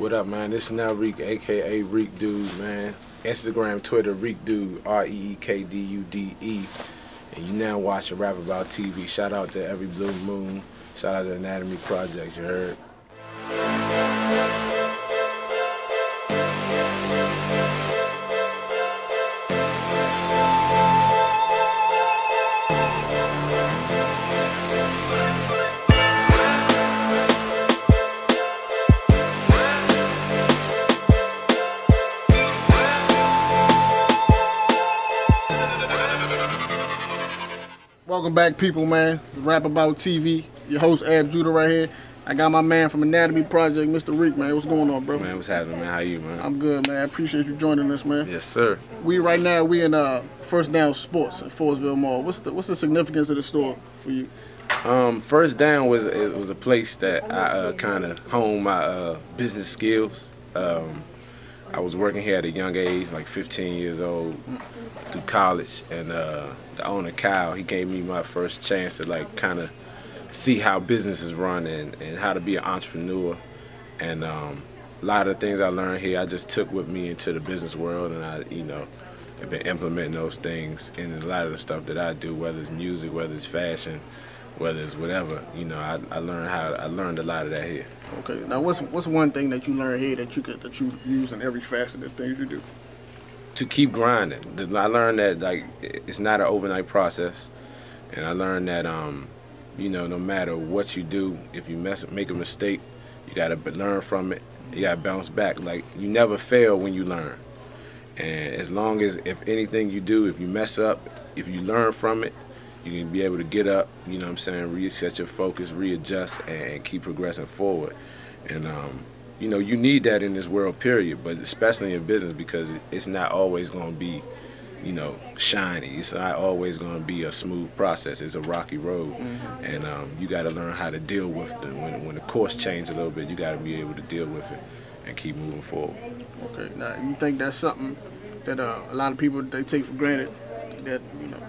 What up, man? This is now Reek, aka Reek Dude, man. Instagram, Twitter, Reek Dude, ReekDude. And you now watching RapAboutTV. Shout out to every blue moon. Shout out to Anatomy Projects, you heard? Welcome back, people, man. RapAboutTV. Your host, Ab Judah, right here. I got my man from Anatomy Project, Mr. Reek, man. What's going on, bro? Man, what's happening, man? How you, man? I'm good, man. I appreciate you joining us, man. Yes, sir. Right now, we in First Down Sports at Forestville Mall. What's the significance of the store for you? First Down was a place that I kind of honed my business skills. I was working here at a young age, like 15 years old, through college, and the owner, Kyle, he gave me my first chance to like kind of see how business is run and how to be an entrepreneur. And a lot of the things I learned here, I just took with me into the business world, and I, have been implementing those things in a lot of the stuff that I do, whether it's music, whether it's fashion, whether it's whatever. I learned a lot of that here. Okay. Now, what's one thing that you learned here that you use in every facet of things you do? To keep grinding. I learned that like it's not an overnight process, and I learned that no matter what you do, if you make a mistake, you gotta learn from it. You gotta bounce back. Like, you never fail when you learn. And as long as, if anything you do, if you mess up, if you learn from it, you can be able to get up. You know what I'm saying? Reset your focus, readjust, and keep progressing forward. And you need that in this world, period, but especially in business, because it's not always going to be, shiny. It's not always going to be a smooth process. It's a rocky road, and you got to learn how to deal with it. When the course changes a little bit, you got to be able to deal with it and keep moving forward. Okay. Now, you think that's something that a lot of people, they take for granted? That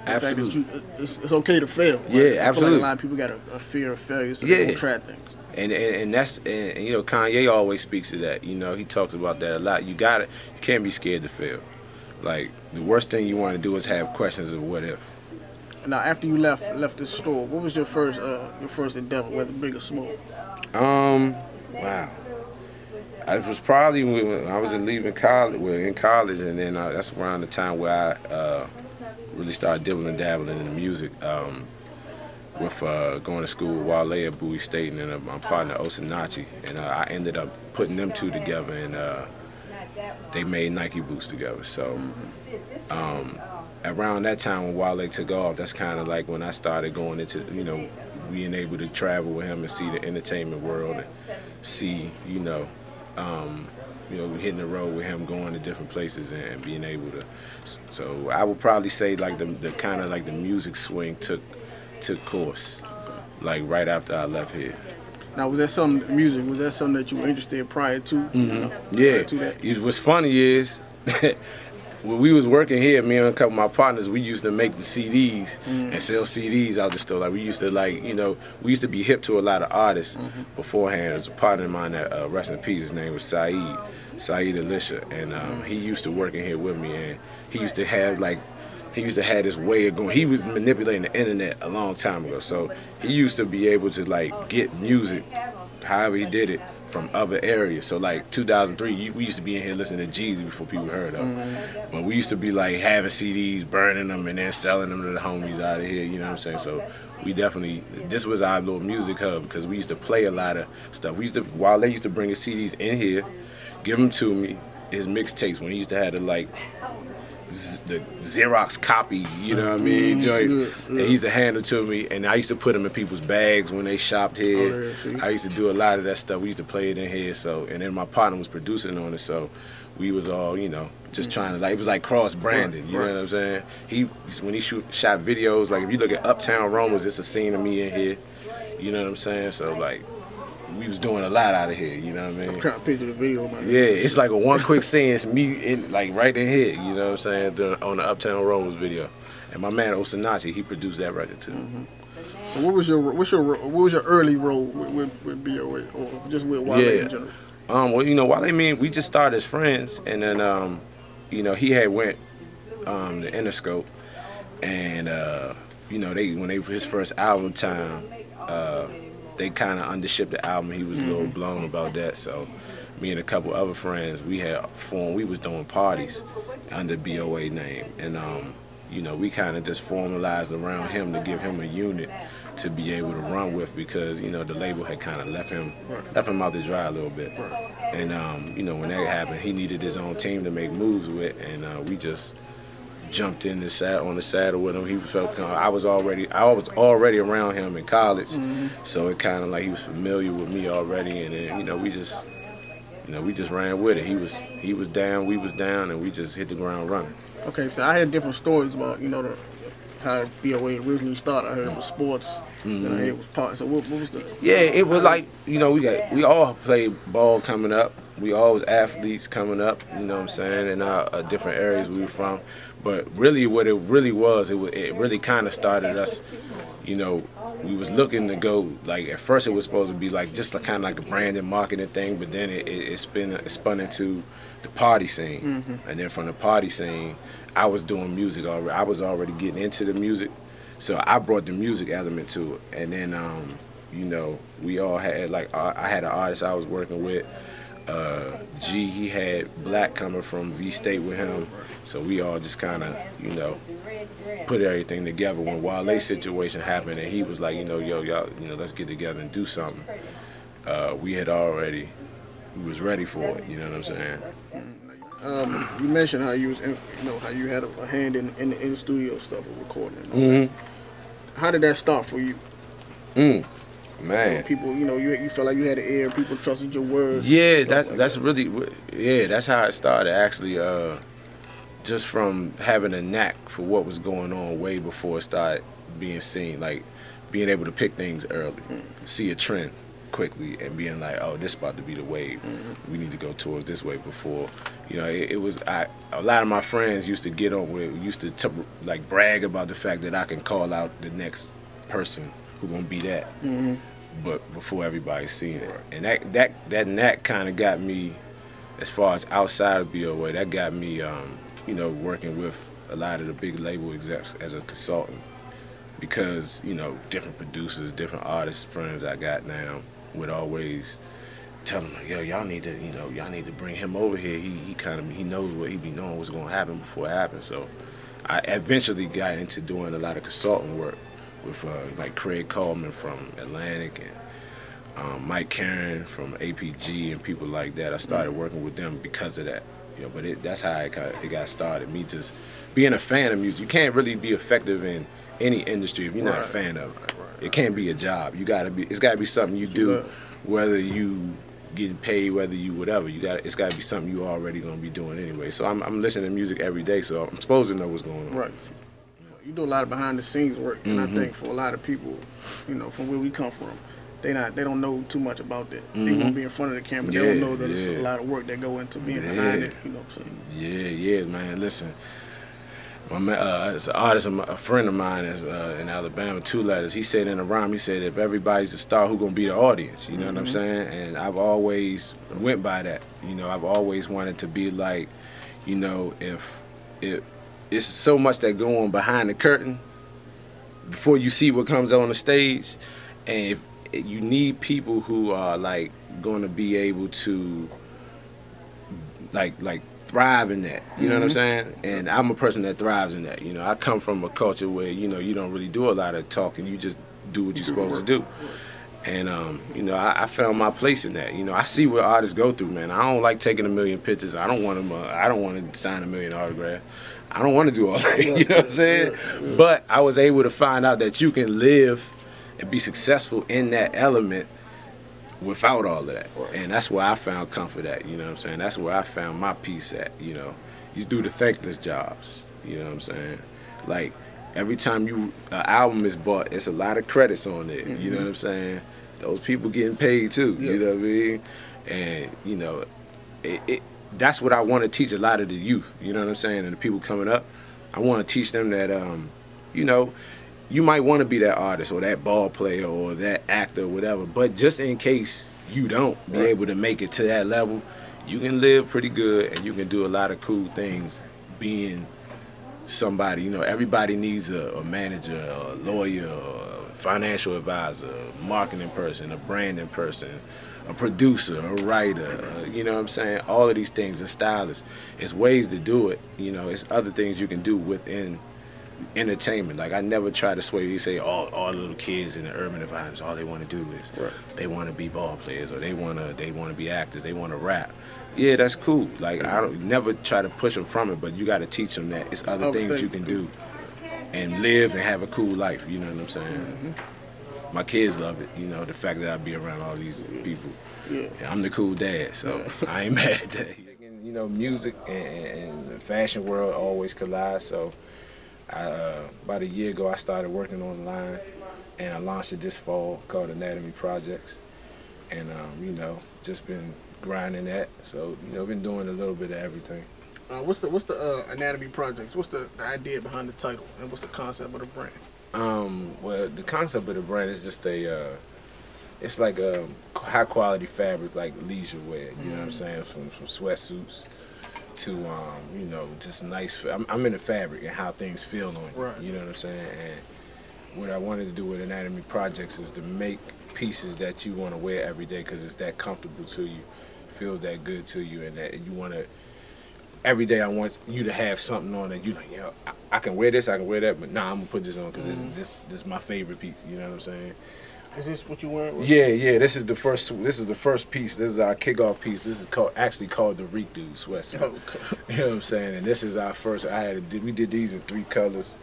absolutely, it's okay to fail. Right? Yeah, absolutely. I feel like a lot of people got a fear of failure, so they won't try things. And Kanye always speaks to that. He talks about that a lot. You can't be scared to fail. Like, the worst thing you want to do is have questions of what if. Now, after you left the store, what was your first endeavor, whether big or small? Wow. I was probably when I was in college, and then that's around the time where I really started dabbling in the music. With going to school with Wale at Bowie State, and then my partner Osinachi, and I ended up putting them two together, and they made Nike boots together. So around that time when Wale took off, that's kind of like when I started going into being able to travel with him and see the entertainment world, and see hitting the road with him, going to different places and being able to. So I would probably say like the kind of like the music swing took course, like right after I left here. Now, was that something that you were interested in prior to? Yeah. To that? What's funny is, when we was working here, me and a couple of my partners, we used to make the CDs and sell CDs out the store. Like, we used to we used to be hip to a lot of artists beforehand. There was a partner of mine that rest in peace. His name was Saeed Alisha, and he used to work in here with me, and he used to have this way of going. He was manipulating the internet a long time ago, so he used to be able to like get music, however he did it, from other areas. So like 2003, we used to be in here listening to Jeezy before people heard of him. But we used to be like having CDs, burning them, and then selling them to the homies out of here. You know what I'm saying? So we definitely, this was our little music hub, because we used to play a lot of stuff. Wale used to bring his CDs in here, give them to me, his mixtapes, when he used to have the Xerox copy, you know what I mean, joints, and he used to hand it to me, and I used to put them in people's bags when they shopped here. I used to do a lot of that stuff. We used to play it in here, so, and then my partner was producing on it, so we was all, just trying to, like, it was like cross-branding, you know what I'm saying? When he shot videos, like if you look at Uptown Romans, it's a scene of me in here, you know what I'm saying? So like, we was doing a lot out of here, you know what I mean? I'm trying to picture the video, man. Yeah, it's like a one quick scene, it's me like right in here, you know what I'm saying, on the Uptown Romans video. And my man Osinachi, he produced that record too. So what was your early role with BOA, or just with Wale in general? Well, you know, Wale, we just started as friends, and then, you know, he had went to Interscope, and you know, his first album time, they kind of undershipped the album. He was a little blown about that, so me and a couple other friends, we was doing parties under BOA name, and you know, we kind of just formalized around him to give him a unit to be able to run with, because you know the label had kind of left him out to dry a little bit, and you know, when that happened, he needed his own team to make moves with, and we just jumped in on the saddle with him. He felt I was already around him in college, so it kind of like he was familiar with me already, and then you know we just ran with it. He was down, we was down, and we just hit the ground running. Okay, so I had different stories about, you know, how BOA originally started. I heard it was sports, and I heard it was part. So what was the? Yeah, it was like, you know, we all played ball coming up. We all was athletes coming up. You know what I'm saying? In our different areas we were from. But really, what it really was, it really kind of started us. You know, we was looking to go, like, at first it was supposed to be like just kind of like a branding marketing thing, but then it spun into the party scene, and then from the party scene, I was doing music already. I was already getting into the music, so I brought the music element to it. And then, you know, we all had, like, I had an artist I was working with. G, he had Black coming from V-State with him, so we all just kind of, you know, put everything together. When Wale's situation happened and he was like, you know, y'all, you know, let's get together and do something, we was ready for it, you know what I'm saying? You mentioned how you was, you know, how you had a hand in the studio stuff with recording and all that. How did that start for you? Man, you know, people, you know, you felt like you had an ear, people trusted your words. Yeah, that's really, yeah, that's how it started actually. Just from having a knack for what was going on way before it started being seen, like being able to pick things early, see a trend quickly, and being like, oh, this is about to be the wave. We need to go towards this way before. You know, it was, a lot of my friends used to get on with, used to like brag about the fact that I can call out the next person who gonna be that, but before everybody's seen it. And that knack kind of got me, as far as outside of BOA, that got me, you know, working with a lot of the big label execs as a consultant, because, you know, different producers, different artists, friends I got now would always tell them, yo, y'all need to, you know, y'all need to bring him over here. He knows what he be knowing what's gonna happen before it happens. So I eventually got into doing a lot of consulting work with like Craig Coleman from Atlantic and Mike Karen from APG and people like that. I started working with them because of that. You know, but that's how it got started. Me just being a fan of music. You can't really be effective in any industry if you're not a fan of it. It can't be a job. It's gotta be something you do, whether you getting paid, whether you whatever. It's gotta be something you already gonna be doing anyway. So I'm listening to music every day, so I'm supposed to know what's going on. Right. You do a lot of behind the scenes work, and I think for a lot of people, you know, from where we come from, they don't know too much about that. They gonna be in front of the camera. They don't know that it's a lot of work that go into being behind it. You know what I'm saying? Yeah, man. Listen, my man, it's an artist, a friend of mine is in Alabama, 2 Letters. He said in a rhyme, he said, if everybody's a star, who gonna be the audience? You know what I'm saying? And I've always went by that. You know, I've always wanted to be like, you know, if it's so much that go on behind the curtain before you see what comes on the stage, and if you need people who are like going to be able to like thrive in that, you know what I'm saying? And I'm a person that thrives in that. You know, I come from a culture where, you know, you don't really do a lot of talking, you just do what you're supposed to do. And you know, I found my place in that. You know, I see what artists go through, man. I don't like taking 1 million pictures. I don't want to sign 1 million autographs. I don't want to do all that. You know what I'm saying? But I was able to find out that you can live and be successful in that element without all of that. And that's where I found comfort at, you know what I'm saying? That's where I found my peace at, you know. You do the thankless jobs, you know what I'm saying? Like, every time an album is bought, it's a lot of credits on it, you know what I'm saying? Those people getting paid too, you know what I mean? And, you know, that's what I want to teach a lot of the youth, you know what I'm saying? And the people coming up, I want to teach them that, you know, you might want to be that artist or that ball player or that actor or whatever, but just in case you don't be able to make it to that level, you can live pretty good and you can do a lot of cool things being somebody. You know, everybody needs a manager, a lawyer, a financial advisor, a marketing person, a branding person, a producer, a writer, you know what I'm saying? All of these things, a stylist. It's ways to do it, you know, it's other things you can do within entertainment. Like, I never try to sway you say all the little kids in the urban environments, all they want to do is they want to be ball players, or they want to be actors, they want to rap. Yeah, that's cool. Like, I don't never try to push them from it, but you got to teach them that it's other things you can do and live and have a cool life, you know what I'm saying? My kids love it, you know, the fact that I be around all these people. I'm the cool dad, so I ain't mad at that. You know, music and the fashion world always collide, so about a year ago I started working online, and I launched it this fall called Anatomy Projects, and you know, just been grinding that, so you know, been doing a little bit of everything. What's the Anatomy Projects? What's the idea behind the title, and what's the concept of the brand? Well, the concept of the brand is just it's like a high quality fabric, like leisure wear, you know what I'm saying, from sweatsuits to you know, just nice. I'm in the fabric and how things feel on you, you know what I'm saying. And what I wanted to do with Anatomy Projects is to make pieces that you want to wear every day because it's that comfortable to you, feels that good to you, and that you want to. Every day I want you to have something on that you like, you know, I can wear this, I can wear that, but nah, I'm gonna put this on because this is my favorite piece. You know what I'm saying? Is this what you wearing? Yeah. This is the first piece. This is our kickoff piece. This is actually called the Reek Dude sweatsuit. You know what I'm saying? And this is our first. We did these in 3 colors,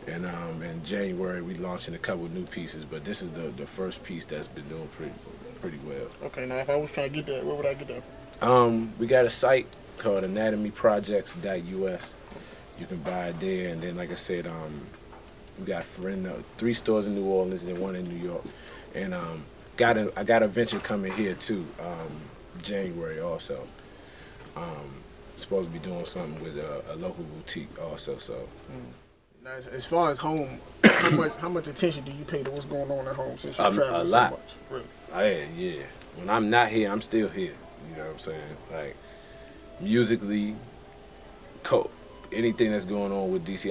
and in January we launching a couple new pieces. But this is the first piece that's been doing pretty well. Okay, now if I was trying to get that, where would I get that? We got a site called anatomyprojects.us. You can buy it there, and then like I said, we got 3 stores in New Orleans and then 1 in New York, and I got a venture coming here too, January also. Supposed to be doing something with a local boutique also. So. Now, as far as home, how much attention do you pay to what's going on at home since you're traveling so much? Really? Yeah. When I'm not here, I'm still here. You know what I'm saying? Like, musically, anything that's going on with DC,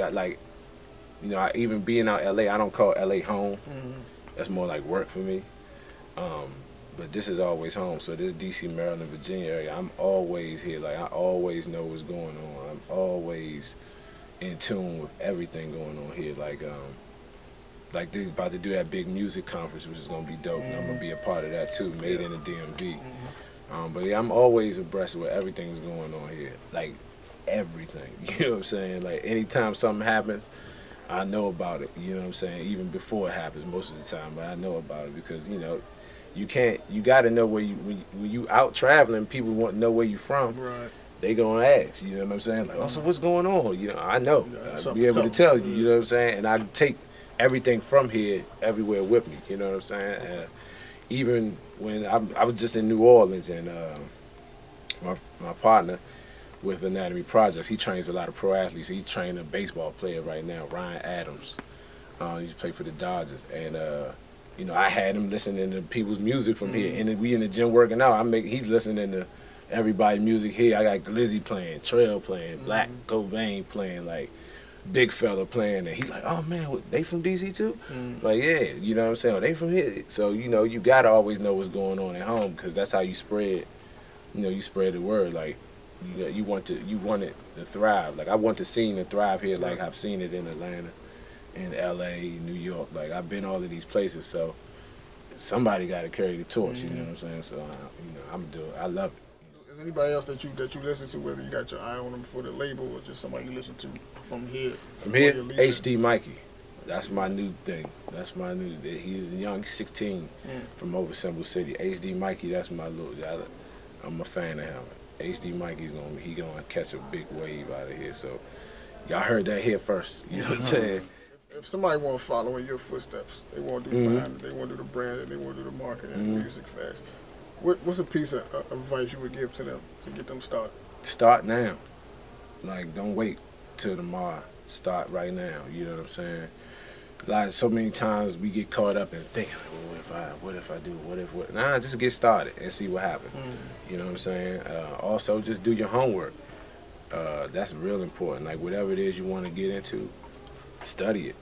you know, even being out LA, I don't call LA home. That's more like work for me. But this is always home. So this DC, Maryland, Virginia area, I'm always here. Like, I always know what's going on. I'm always in tune with everything going on here. Like they're about to do that big music conference, which is gonna be dope, and I'm gonna be a part of that too, made in the DMV. But yeah, I'm always abreast with everything that's going on here, like everything. You know what I'm saying? Like, anytime something happens, I know about it. You know what I'm saying? Even before it happens, most of the time, but I know about it because, you know, you got to know where when you out traveling, people want to know where you from. Right. They gonna ask. You know what I'm saying? Like, oh, so what's going on? You know, I know. I'll be able to tell you. You know what I'm saying? And I take everything from here everywhere with me. You know what I'm saying? Even when I was just in New Orleans, and my partner with Anatomy Projects, he trains a lot of pro athletes. He's training a baseball player right now, Ryan Adams. He used to play for the Dodgers, and you know, I had him listening to people's music from here, and then we in the gym working out. He's listening to everybody's music here. I got Glizzy playing, Trail playing, Black Cobain playing, like Big Fella playing, and he's like, oh man, they from DC too? Like, yeah, you know what I'm saying? They from here. So, you know, you gotta always know what's going on at home, because that's how you spread, you know, you spread the word. Like, you want it to thrive. Like, I want the scene to thrive here, like I've seen it in Atlanta, in LA, New York. Like, I've been all of these places, so somebody got to carry the torch. You know what I'm saying? So, you know, I love it. Is anybody else that you listen to, whether you got your eye on them for the label or just somebody you listen to from here? From here, HD Mikey. That's my new thing. That's my new. He's young, 16, from over Simple City. HD Mikey, that's my little. I'm a fan of him. HD Mikey's gonna catch a big wave out of here. So y'all heard that here first. You know what I'm saying? If somebody want to follow in your footsteps, they want to do behind it, they want to do the branding, they want to do the marketing, and music fast. What's a piece of advice you would give to them to get them started? Start now. Like, don't wait till tomorrow. Start right now. You know what I'm saying? like so many times we get caught up in thinking, well, what if I do, nah, just get started and see what happens. You know what I'm saying? Also, just do your homework. That's real important. Like whatever it is you want to get into, study it.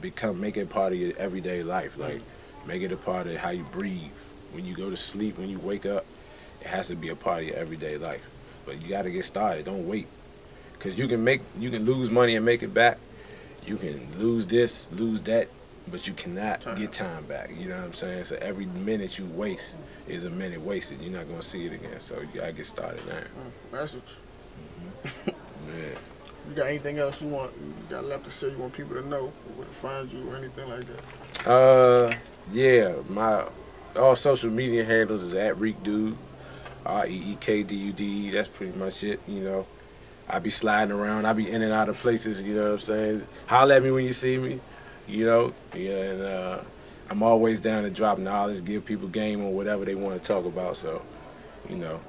Make it part of your everyday life. Like make it a part of how you breathe. When you go to sleep, when you wake up, it has to be a part of your everyday life. But you got to get started. Don't wait, because you can lose money and make it back. You can lose this, lose that, but you cannot get time back. You know what I'm saying? So every minute you waste is a minute wasted. You're not gonna see it again. So you gotta get started now. Message. Yeah. You got anything else you got left to say? You want people to know where to find you or anything like that? Yeah, my all social media handles is @ReekDude, ReekDud. That's pretty much it. You know, I be sliding around. I be in and out of places. You know what I'm saying? Holler at me when you see me. You know, yeah, and I'm always down to drop knowledge, give people game on whatever they want to talk about. So, you know,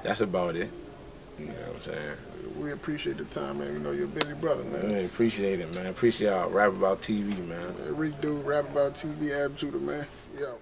that's about it. You know what I'm saying? We appreciate the time, man. We know you're a busy brother, man. Yeah, appreciate it, man. Appreciate y'all. RapAboutTV, man. Reek Dude, RapAboutTV, Attitude, man. Yo.